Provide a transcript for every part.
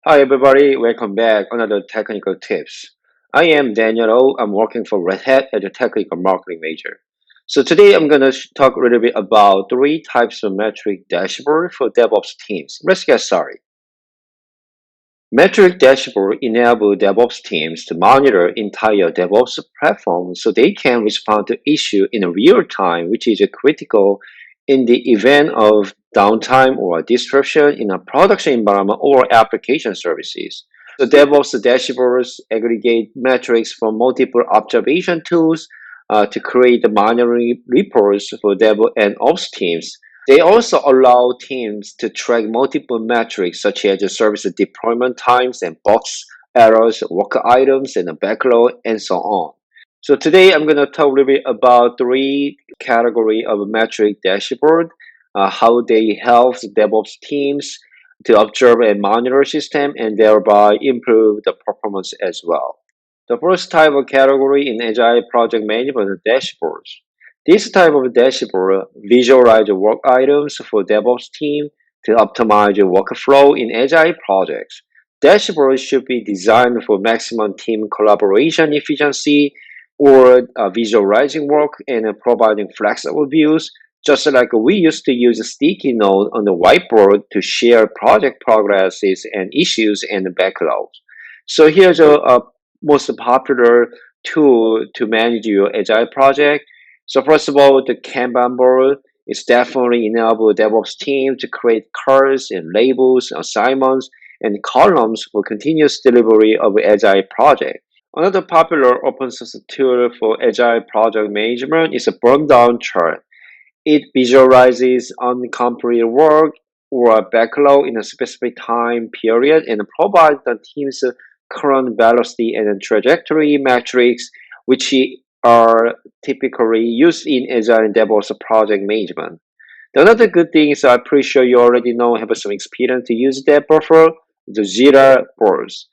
Hi everybody, welcome back. Another technical tips. I am Daniel O. I'm working for Red Hat as a technical marketing major. So today I'm going to talk a little bit about three types of metric dashboard for DevOps teams. Let's get started. Metric dashboard enable DevOps teams to monitor entire DevOps platform so they can respond to issue in real time, which is critical in the event of downtime or disruption in a production environment or application services. So DevOps dashboards aggregate metrics from multiple observation tools to create the monitoring reports for Dev and Ops teams. They also allow teams to track multiple metrics such as the service deployment times and box errors, work items, and the backlog, and so on. So today I'm going to talk a little bit about three category of metric dashboard, how they help the DevOps teams to observe and monitor system and thereby improve the performance as well. The first type of category in Agile project management is dashboards. This type of dashboard visualize work items for DevOps team to optimize workflow in Agile projects. Dashboards should be designed for maximum team collaboration efficiency or visualizing work and providing flexible views, just like we used to use a sticky note on the whiteboard to share project progresses and issues and backlogs. So here's a most popular tool to manage your agile project. So first of all, the Kanban board is definitely enable DevOps team to create cards and labels, assignments, and columns for continuous delivery of agile project. Another popular open source tool for agile project management is a burn down chart. It visualizes uncompleted work or a backlog in a specific time period and provides the team's current velocity and trajectory metrics, which are typically used in Agile and DevOps project management. The another good thing is I'm pretty sure you already know have some experience to use that buffer, the Jira boards.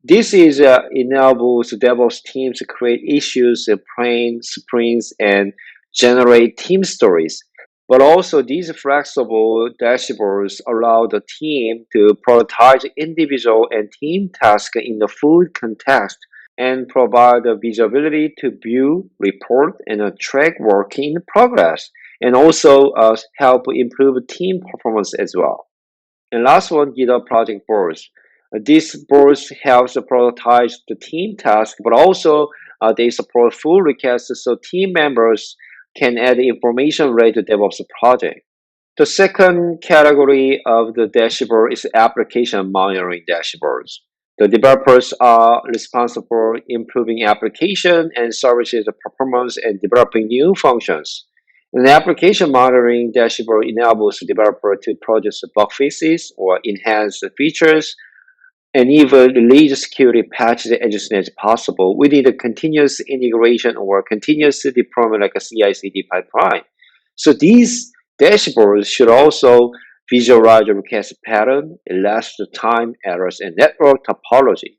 This is enables DevOps teams to create issues, plan sprints, and generate team stories. But also, these flexible dashboards allow the team to prioritize individual and team tasks in the full context and provide the visibility to view, report, and track work in progress, and also help improve team performance as well. And last one, GitHub project boards. These boards helps to prioritize the team task, but also they support pull requests so team members can add information related to DevOps project. The second category of the dashboard is application monitoring dashboards. The developers are responsible for improving application and services performance and developing new functions. An application monitoring dashboard enables the developer to produce bug fixes or enhance the features and even release security patches as soon as possible within the continuous integration or continuous deployment like a CI/CD pipeline. So these dashboards should also visualize the request pattern, elapsed time, errors, and network topology.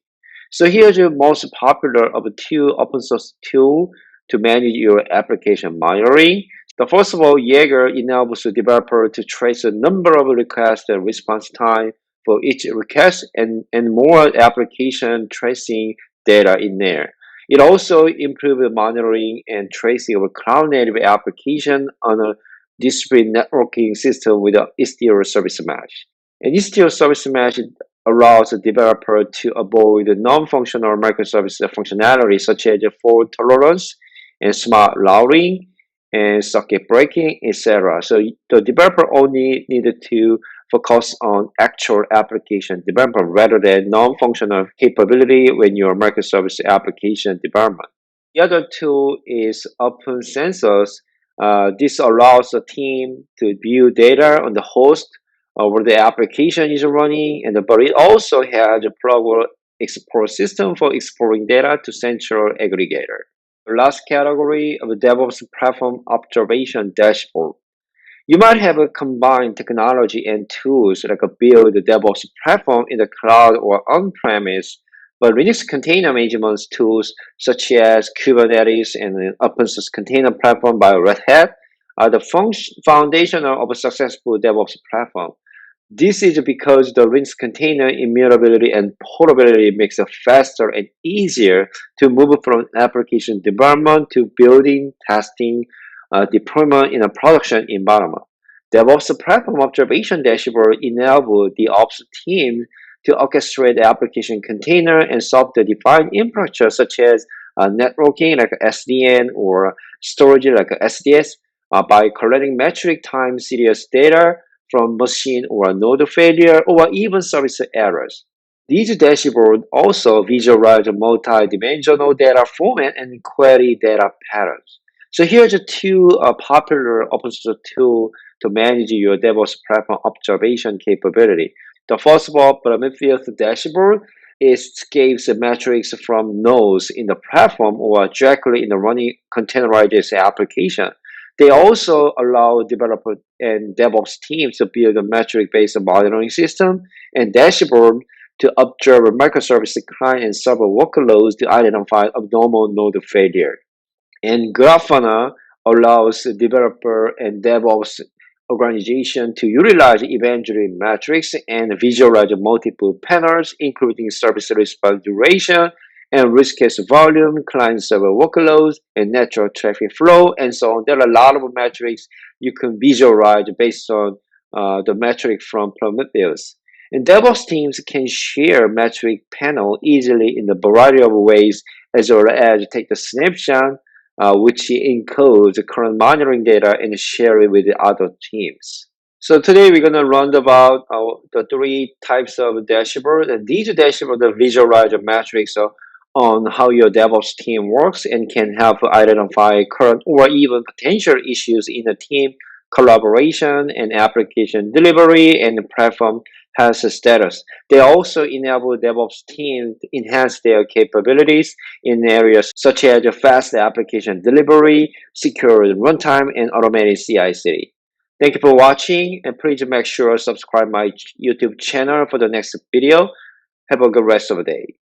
So here's the most popular of the two open source tool to manage your application monitoring. The first of all, Jaeger enables the developer to trace the number of requests and response time for each request and more application tracing data in there. It also improves the monitoring and tracing of a cloud native application on a distributed networking system with an Istio service mesh. And Istio service mesh allows the developer to avoid the non-functional microservice functionality such as fault tolerance and smart routing and socket breaking, etc. So the developer only needed to focus on actual application development rather than non-functional capability when your microservice application development. The other tool is Open Sensors. This allows the team to view data on the host where the application is running, but it also has a plugable export system for exporting data to central aggregator. The last category of the DevOps platform observation dashboard. You might have a combined technology and tools like a build DevOps platform in the cloud or on-premise, but Linux container management tools such as Kubernetes and the open source container platform by Red Hat are the foundation of a successful DevOps platform. This is because the Linux container immutability and portability makes it faster and easier to move from application development to building, testing, deployment in a production environment. DevOps platform observation dashboard enable the ops team to orchestrate the application container and software-defined infrastructure such as networking like SDN or storage like SDS by collecting metric time series data from machine or node failure or even service errors. These dashboards also visualize multi-dimensional data format and query data patterns. So here's two popular open source tools to manage your DevOps platform observation capability. The first of all, Prometheus dashboard is gives the metrics from nodes in the platform or directly in the running containerized application. They also allow developer and DevOps teams to build a metric-based monitoring system and dashboard to observe microservice client and server workloads to identify abnormal node failure. And Grafana allows developer and DevOps organization to utilize event-driven metrics and visualize multiple panels, including service response duration and risk case volume, client server workloads, and network traffic flow, and so on. There are a lot of metrics you can visualize based on the metric from Prometheus. And DevOps teams can share metric panel easily in a variety of ways, as well as take the snapshot which encodes the current monitoring data and share it with the other teams. So today we're going to learn about the three types of dashboard, and these dashboards visualize the metrics on how your DevOps team works and can help identify current or even potential issues in the team collaboration and application delivery and platform health status. They also enable DevOps teams to enhance their capabilities in areas such as fast application delivery, secure runtime, and automated CI/CD. Thank you for watching, and please make sure to subscribe my YouTube channel for the next video. Have a good rest of the day.